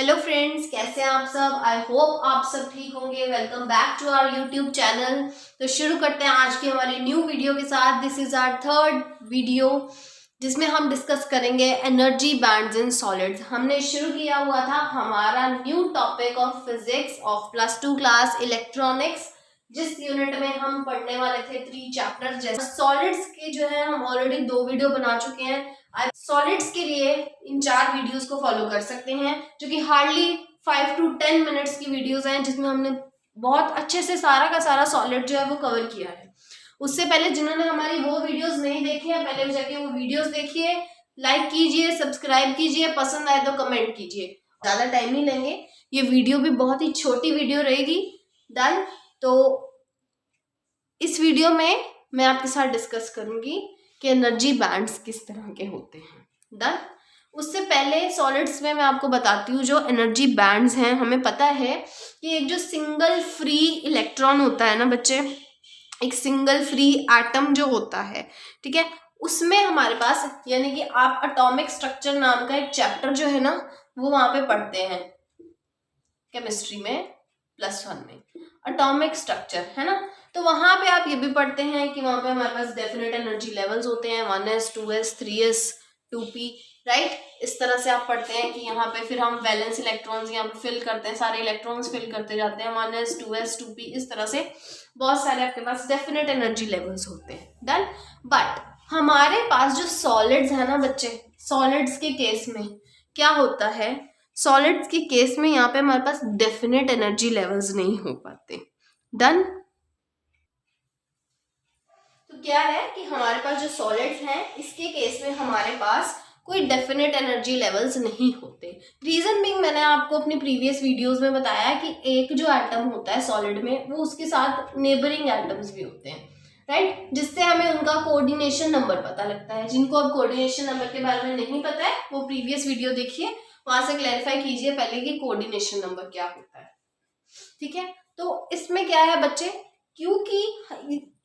Hello friends, कैसे हैं आप सब। आई होप आप सब ठीक होंगे। Welcome back to our YouTube channel. तो शुरू करते हैं आज की हमारी न्यू वीडियो के साथ। This is our third video जिसमें हम डिस्कस करेंगे एनर्जी बैंड्स इन सॉलिड्स। हमने शुरू किया हुआ था हमारा new topic of physics of +2 class electronics, जिस यूनिट में हम पढ़ने वाले थे 3 चैप्टर। जैसे सॉलिड्स के जो है हम ऑलरेडी 2 वीडियो बना चुके हैं। आप सॉलिड्स के लिए इन 4 वीडियोस को फॉलो कर सकते हैं, जो कि हार्डली 5 to 10 मिनट्स की वीडियोस हैं, जिसमें हमने बहुत अच्छे से सारा का सारा सॉलिड जो है वो कवर किया है। उससे पहले जिन्होंने हमारी वो वीडियोस नहीं देखी है, पहले जाके वो वीडियोस देखिए, लाइक कीजिए, सब्सक्राइब कीजिए, पसंद आए तो कमेंट कीजिए। ज्यादा टाइम नहीं लेंगे, ये वीडियो भी बहुत ही छोटी वीडियो रहेगी। डन। तो इस वीडियो में मैं आपके साथ डिस्कस करूंगी कि एनर्जी बैंड्स किस तरह के होते हैं। डन। उससे पहले सॉलिड्स में मैं आपको बताती हूँ जो एनर्जी बैंड्स हैं। हमें पता है कि एक जो सिंगल फ्री इलेक्ट्रॉन होता है ना बच्चे, एक सिंगल फ्री एटम जो होता है, ठीक है, उसमें हमारे पास, यानी कि आप एटॉमिक स्ट्रक्चर नाम का एक चैप्टर जो है ना वो वहां पे पढ़ते हैं केमिस्ट्री में +1 में, एटॉमिक स्ट्रक्चर है ना। तो वहां पे आप ये भी पढ़ते हैं कि वहां पे हमारे पास डेफिनेट एनर्जी लेवल्स होते हैं, 1s 2s 3s 2p, right. इस तरह से आप पढ़ते हैं कि यहाँ पे फिर हम वैलेंस इलेक्ट्रॉन्स यहाँ पे फिल करते हैं, सारे इलेक्ट्रॉन्स फिल करते जाते हैं, 1s 2s 2p, इस तरह से बहुत सारे आपके पास डेफिनेट एनर्जी लेवल्स होते हैं। डन। बट हमारे पास जो सॉलिड्स है ना बच्चे, सॉलिड्स के केस में क्या होता है, सॉलिड्स के केस में यहाँ पे हमारे पास डेफिनेट एनर्जी लेवल्स नहीं हो पाते। डन। तो क्या है कि हमारे पास जो सॉलिड्स हैं इसके केस में हमारे पास कोई डेफिनेट एनर्जी लेवल्स नहीं होते। रीजन बीइंग, मैंने आपको अपनी प्रीवियस वीडियोस में बताया कि एक जो एटम होता है सॉलिड में, वो उसके साथ नेबरिंग एटम्स भी होते हैं, राइट, जिससे हमें उनका कोऑर्डिनेशन नंबर पता लगता है। जिनको अब कोऑर्डिनेशन नंबर के बारे में नहीं पता है वो प्रीवियस वीडियो देखिए, वहां से क्लैरिफाई कीजिए पहले कि कोऑर्डिनेशन नंबर क्या होता है। ठीक है। तो इसमें क्या है बच्चे, क्योंकि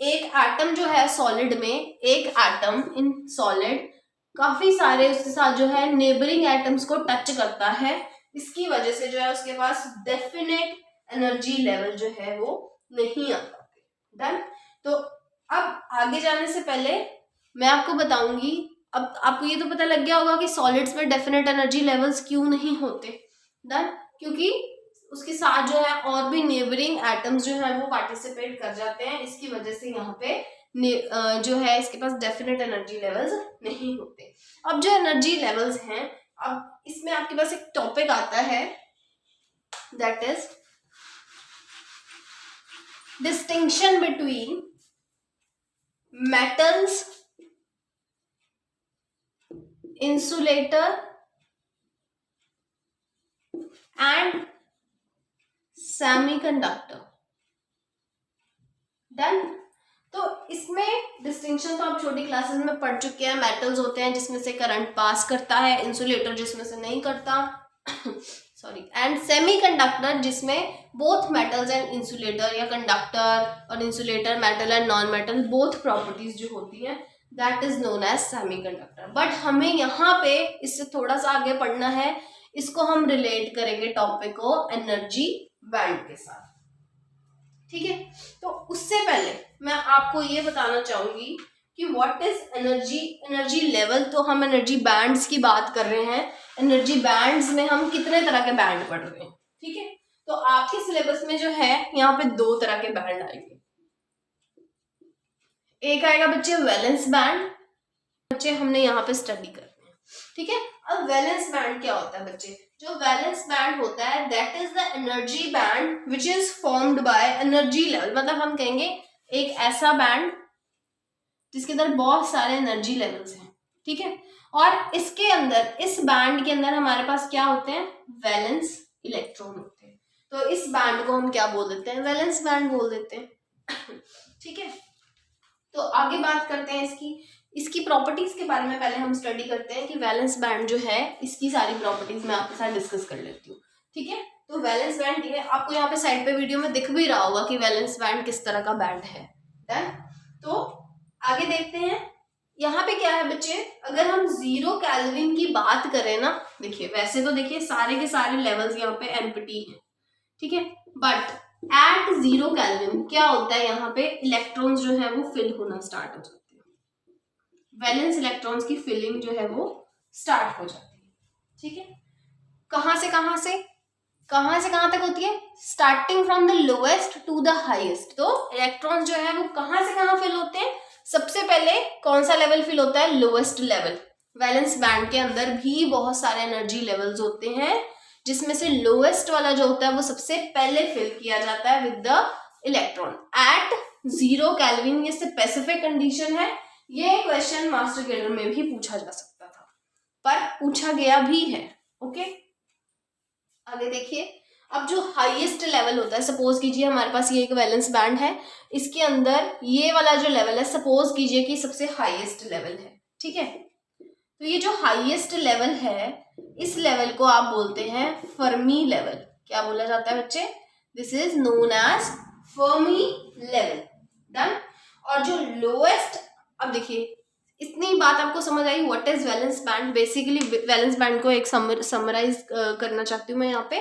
एक एटम जो है सॉलिड में, एक एटम इन सॉलिड काफी सारे उसके साथ जो है नेबरिंग एटम्स को टच करता है, इसकी वजह से जो है उसके पास डेफिनेट एनर्जी लेवल जो है वो नहीं आ पाते। डन। तो अब आगे जाने से पहले मैं आपको बताऊंगी, अब आपको ये तो पता लग गया होगा कि सॉलिड्स में डेफिनेट एनर्जी लेवल्स क्यों नहीं होते। डन। क्योंकि उसके साथ जो है और भी नेबरिंग एटम्स जो है वो पार्टिसिपेट कर जाते हैं, इसकी वजह से यहाँ पे जो है इसके पास डेफिनेट एनर्जी लेवल्स नहीं होते। अब जो एनर्जी लेवल्स हैं, अब इसमें आपके पास एक टॉपिक आता है, that is distinction between metals, insulator and semiconductor. Done. तो इसमें डिस्टिंक्शन तो आप छोटी क्लासेस में पढ़ चुके हैं। मेटल्स होते हैं जिसमें से करंट पास करता है, इंसुलेटर जिसमें से नहीं करता सॉरी, एंड सेमीकंडक्टर जिसमें बोथ मेटल्स एंड इंसुलेटर, या कंडक्टर और insulator, metal and non metal, both properties जो होती है, that is known as semiconductor. But हमें यहाँ पे इससे थोड़ा सा आगे पढ़ना है, इसको हम रिलेट करेंगे टॉपिक को एनर्जी बैंड के साथ। ठीक है। तो उससे पहले मैं आपको ये बताना चाहूंगी कि what is energy. Energy level तो हम एनर्जी बैंड्स की बात कर रहे हैं, एनर्जी बैंड्स में हम कितने तरह के बैंड पढ़ रहे हैं। ठीक है। तो आपके सिलेबस में जो है यहाँ पे 2 तरह के बैंड आएंगे। एक आएगा बच्चे वैलेंस बैंड, बच्चे हमने यहाँ पे स्टडी करना है। ठीक है। अब वैलेंस बैंड क्या होता है बच्चे, जो वैलेंस बैंड होता है that is the energy band which is formed by energy level. मतलब हम कहेंगे एक ऐसा बैंड जिसके अंदर बहुत सारे एनर्जी लेवल्स हैं। ठीक है। और इसके अंदर, इस बैंड के अंदर हमारे पास क्या होते हैं, वैलेंस इलेक्ट्रॉन होते हैं। तो इस बैंड को हम क्या बोल देते हैं, वैलेंस बैंड बोल देते हैं। ठीक है। तो आगे बात करते हैं इसकी प्रॉपर्टीज के बारे में। पहले हम स्टडी करते हैं कि वैलेंस बैंड जो है इसकी सारी प्रॉपर्टीज मैं आपके साथ डिस्कस कर लेती हूँ। ठीक है। तो वैलेंस बैंड, ठीक है, आपको यहाँ पे साइड पे वीडियो में दिख भी रहा होगा कि वैलेंस बैंड किस तरह का बैंड है। डन। तो आगे देखते हैं। यहाँ पे क्या है बच्चे, अगर हम 0 केल्विन की बात करें ना, देखिए वैसे तो देखिए सारे के सारे लेवल्स यहाँ पे एम्प्टी हैं, ठीक है, बट एट 0 केल्विन क्या होता है, यहाँ पे इलेक्ट्रॉन्स जो है वो फिल होना स्टार्ट हो जाते हैं, वैलेंस इलेक्ट्रॉन्स की फिलिंग जो है वो स्टार्ट हो जाती है, ठीक है। कहाँ से कहाँ तक होती है, starting from the lowest to the highest. तो इलेक्ट्रॉन जो है वो कहाँ से कहाँ फिल होते हैं, सबसे पहले कौन सा लेवल फिल होता है, लोएस्ट लेवल। वैलेंस बैंड के अंदर भी बहुत सारे एनर्जी लेवल्स होते हैं, जिसमें से लोएस्ट वाला जो होता है वो सबसे पहले फिल किया जाता है with the electron at 0 kelvin. ये स्पेसिफिक कंडीशन है, ये क्वेश्चन मास्टर ग्रेडर में भी पूछा जा सकता था, पर पूछा गया भी है, ओके। आगे देखिए, अब जो हाईएस्ट लेवल होता है, सपोज कीजिए हमारे पास ये एक वैलेंस बैंड है, इसके अंदर ये वाला जो लेवल है सपोज कीजिए कि सबसे हाईएस्ट लेवल है, ठीक है। तो ये जो हाईएस्ट लेवल है, इस लेवल को आप बोलते हैं फर्मी लेवल। क्या बोला जाता है बच्चे, this is known as Fermi level, done. और जो लोएस्ट, अब देखिए इतनी बात आपको समझ आई, what is valence band. Basically valence band को एक समराइज करना चाहती हूँ मैं यहाँ पे।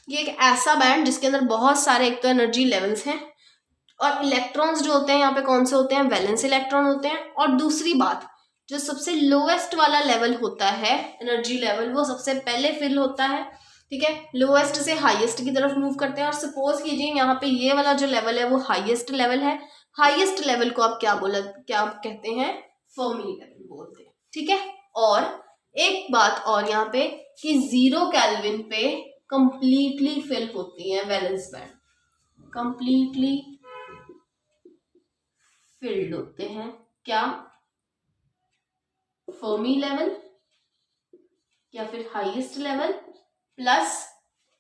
ये एक ऐसा बैंड जिसके अंदर बहुत सारे एक तो एनर्जी लेवल्स हैं, और इलेक्ट्रॉन्स जो होते हैं यहाँ पे कौन से होते हैं, वैलेंस इलेक्ट्रॉन होते हैं। और दूसरी बात, जो सबसे लोएस्ट वाला लेवल होता है एनर्जी लेवल, वो सबसे पहले फिल होता है, ठीक है। लोएस्ट से हाईएस्ट की तरफ मूव करते हैं, और सपोज कीजिए यहाँ पे ये वाला जो लेवल है वो हाईएस्ट लेवल है। हाईएस्ट लेवल को आप क्या कहते हैं, फर्मी लेवल बोलते हैं, ठीक है। और एक बात और यहाँ पे कि 0 केल्विन पे कंप्लीटली फिल होती है वैलेंस बैंड, कंप्लीटली फिल्ड होते हैं, क्या, फर्मी लेवल या फिर हाईएस्ट लेवल प्लस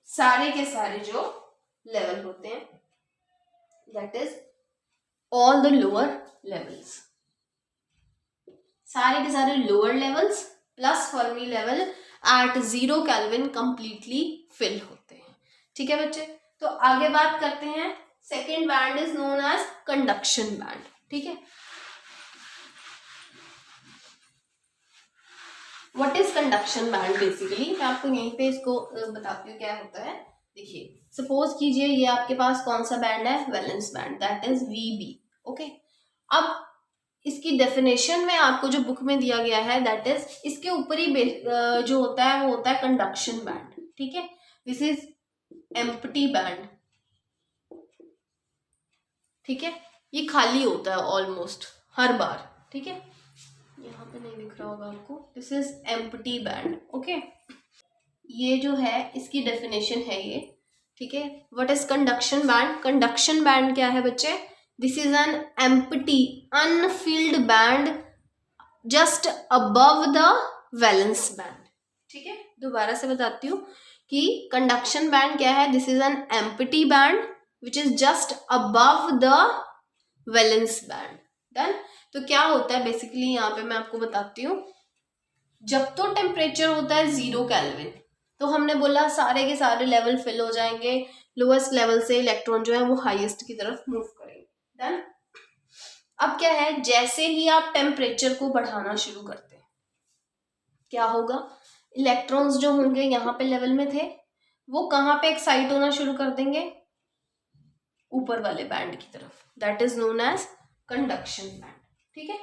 सारे के सारे जो लेवल होते हैं, that is all the lower levels, सारे के सारे lower levels plus Fermi level at 0 kelvin completely fill होते हैं, ठीक है बच्चे। तो आगे बात करते हैं, second band is known as conduction band, ठीक है। What is conduction band, basically मैं आपको यहीं पे इसको बताती हूँ क्या होता है। देखिए सपोज कीजिए ये आपके पास कौन सा बैंड है, valence band, that is VB, okay. अब इसकी डेफिनेशन में आपको जो बुक में दिया गया है, दैट इज इसके ऊपर ही जो होता है वो होता है कंडक्शन बैंड, ठीक है। दिस इज एम्प्टी बैंड, ठीक है। ये खाली होता है ऑलमोस्ट हर बार, ठीक है। यहाँ पे नहीं दिख रहा होगा आपको, this is empty band, okay. ये जो है इसकी डेफिनेशन है ये, ठीक है। What is conduction band, conduction band क्या है बच्चे, this is an empty Anfield band just above the valence band, ठीक है। दोबारा से बताती हूँ कि कंडक्शन बैंड क्या है, this is an empty band which is just above the valence band, done. तो क्या होता है बेसिकली यहाँ पे मैं आपको बताती हूँ, जब तो टेम्परेचर होता है 0 केल्विन, तो हमने बोला सारे के सारे लेवल फिल हो जाएंगे, लोएस्ट लेवल से इलेक्ट्रॉन जो है वो हाईएस्ट की तरफ मूव करेंगे, डन। अब क्या है, जैसे ही आप टेम्परेचर को बढ़ाना शुरू करते हैं, क्या होगा, इलेक्ट्रॉन्स जो होंगे यहाँ पे लेवल में थे वो कहाँ पे एक्साइट होना शुरू कर देंगे, ऊपर वाले बैंड की तरफ, that is known as conduction band, ठीक है।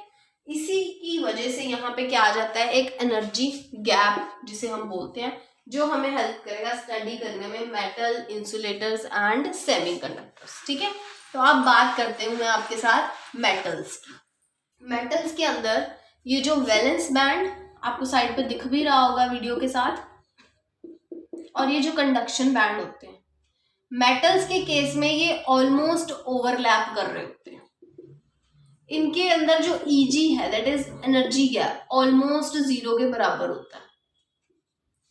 इसी की वजह से यहाँ पे क्या आ जाता है, एक एनर्जी गैप जिसे हम बोलते हैं, जो हमें हेल्प करेगा स्टडी करने में मेटल, इंसुलेटर्स एंड सेमीकंडक्टर्स, ठीक है। तो अब बात करते हैं मैं आपके साथ मेटल्स की। मेटल्स के अंदर ये जो वैलेंस बैंड आपको साइड पे दिख भी रहा होगा वीडियो के साथ, और ये जो कंडक्शन बैंड होते हैं, मेटल्स के केस में ये ऑलमोस्ट ओवरलैप कर रहे होते हैं। इनके अंदर जो Eg है, that is energy gap, almost 0 के बराबर होता है,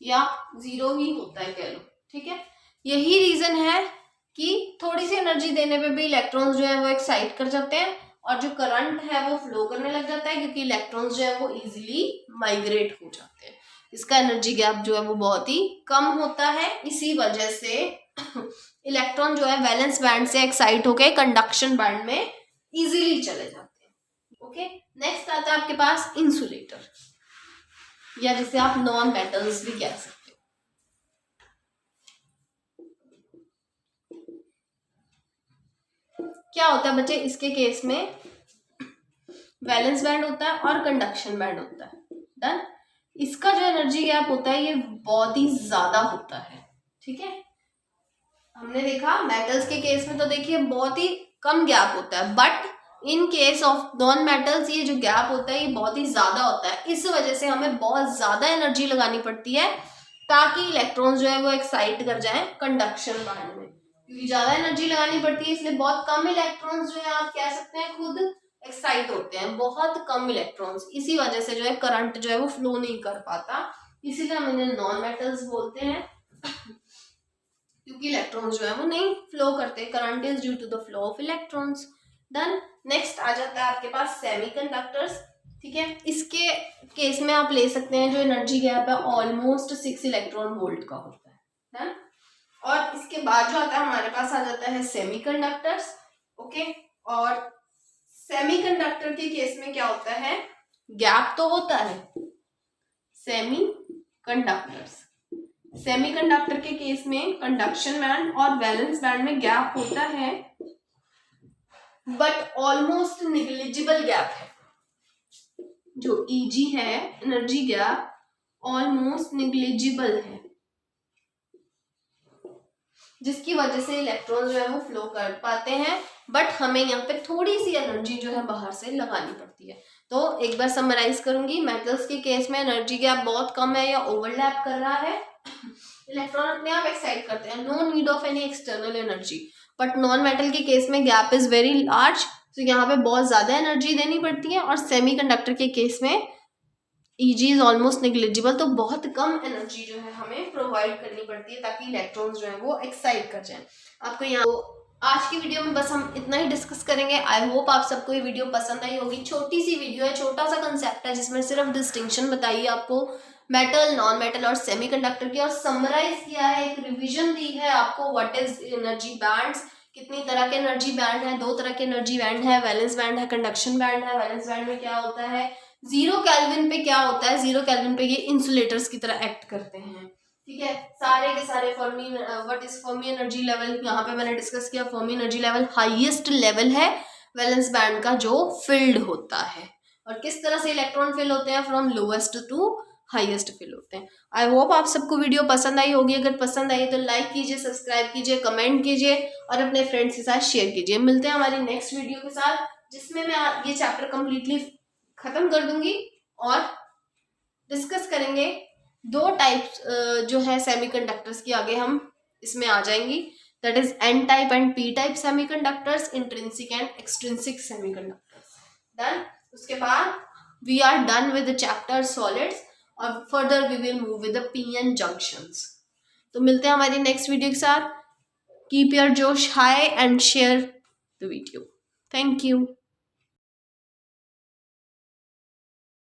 या 0 ही होता है कह लो, ठीक है। यही रीजन है कि थोड़ी सी एनर्जी देने पे भी इलेक्ट्रॉन्स जो है वो एक्साइट कर जाते हैं, और जो करंट है वो फ्लो करने लग जाता है, क्योंकि इलेक्ट्रॉन्स जो है वो इजीली माइग्रेट हो जाते हैं। इसका एनर्जी गैप जो है वो बहुत ही कम होता है, इसी वजह से इलेक्ट्रॉन जो है वैलेंस बैंड से एक्साइट होके कंडक्शन बैंड में इजीली चले जाते हैं, ओके। नेक्स्ट आता है आपके पास इंसुलेटर, या जिसे आप नॉन मेटल्स भी कह सकते हैं। क्या होता है बच्चे इसके केस में, वैलेंस बैंड होता है और कंडक्शन बैंड होता है। डन। इसका जो एनर्जी गैप होता है ये बहुत ही ज्यादा होता है। ठीक है, हमने देखा मेटल्स के केस में तो देखिए बहुत ही कम गैप होता है, but in case of non metals ये जो गैप होता है ये बहुत ही ज्यादा होता है। इस वजह से हमें बहुत ज्यादा एनर्जी लगानी पड़ती है ताकि इलेक्ट्रॉन्स जो है वो एक्साइट कर जाएं कंडक्शन बैंड में। क्योंकि ज्यादा एनर्जी लगानी पड़ती है इसलिए बहुत कम इलेक्ट्रॉन्स जो है आप कह सकते हैं खुद एक्साइट होते हैं, बहुत कम इलेक्ट्रॉन्स। इसी वजह से जो है करंट जो है वो फ्लो नहीं कर पाता, इसीलिए हम इन्हें नॉन मेटल्स बोलते हैं क्योंकि इलेक्ट्रॉन्स जो है वो नहीं फ्लो करते। Current is due to the flow of electrons. Done. Next आ जाता है आपके पास सेमीकंडक्टर्स। ठीक है, इसके केस में आप ले सकते हैं जो एनर्जी गैप है ऑलमोस्ट 6 इलेक्ट्रॉन वोल्ट का होता है। डन। और इसके बाद जो आता है हमारे पास आ जाता है सेमीकंडक्टर्स। ओके, और सेमीकंडक्टर के केस में क्या होता है, गैप तो होता है। सेमीकंडक्टर के केस में कंडक्शन बैंड और वैलेंस बैंड में गैप होता है, बट ऑलमोस्ट निग्लिजिबल गैप है। जो Eg है एनर्जी गैप ऑलमोस्ट निग्लिजिबल है, जिसकी वजह से इलेक्ट्रॉन जो है वो फ्लो कर पाते हैं, बट हमें यहाँ पे थोड़ी सी एनर्जी जो है बाहर से लगानी पड़ती है। तो एक बार समराइज करूंगी, मेटल्स के केस में एनर्जी गैप बहुत कम है या ओवरलैप कर रहा है, इलेक्ट्रॉन अपने आप एक्साइट करते हैं, no need of any external energy. But non metal के केस में गैप इज वेरी लार्ज, तो यहाँ पे बहुत ज्यादा एनर्जी देनी पड़ती है। और सेमीकंडक्टर के केस में Eg इज ऑलमोस्ट निग्लिजिबल, तो बहुत कम एनर्जी जो है हमें प्रोवाइड करनी पड़ती है ताकि इलेक्ट्रॉन्स जो है वो एक्साइट कर जाएं। आपको यहाँ आज की वीडियो में बस हम इतना ही डिस्कस करेंगे। आई होप आप सबको ये वीडियो पसंद आई होगी। छोटी सी वीडियो है, छोटा सा कंसेप्ट है जिसमें सिर्फ डिस्टिंक्शन बताइए आपको मेटल, नॉन मेटल और सेमीकंडक्टर की, और समराइज किया है, एक रिवीजन दी है आपको व्हाट इज एनर्जी बैंड्स, कितनी तरह के एनर्जी बैंड है। 2 तरह के एनर्जी बैंड है, वैलेंस बैंड है, कंडक्शन बैंड है। वैलेंस बैंड में क्या होता है, 0 केल्विन पे क्या होता है, 0 केल्विन पे ये इंसुलेटर्स की तरह एक्ट करते हैं। ठीक है, सारे के सारे Fermi, what is Fermi energy level, यहाँ पे मैंने डिस्कस किया। Fermi energy level highest level है वैलेंस बैंड का जो फिल्ड होता है, और किस तरह से इलेक्ट्रॉन फिल होते हैं, from lowest to highest fill होते हैं। आई होप आप सबको वीडियो पसंद आई होगी। अगर पसंद आई तो लाइक कीजिए, सब्सक्राइब कीजिए, कमेंट कीजिए और अपने फ्रेंड्स के साथ शेयर कीजिए। मिलते हैं हमारी नेक्स्ट वीडियो के साथ, जिसमें मैं ये चैप्टर कंप्लीटली खत्म कर दूंगी और डिस्कस करेंगे 2 टाइप्स जो है सेमीकंडक्टर्स की, आगे हम इसमें आ जाएंगी, that is N type and P type semiconductors, intrinsic and extrinsic semiconductors. Done. उसके बाद we are done with the chapter solids और further we will move with the PN junctions. तो मिलते हैं हमारी नेक्स्ट वीडियो के साथ। कीप योर जोश high and share the video. Thank you.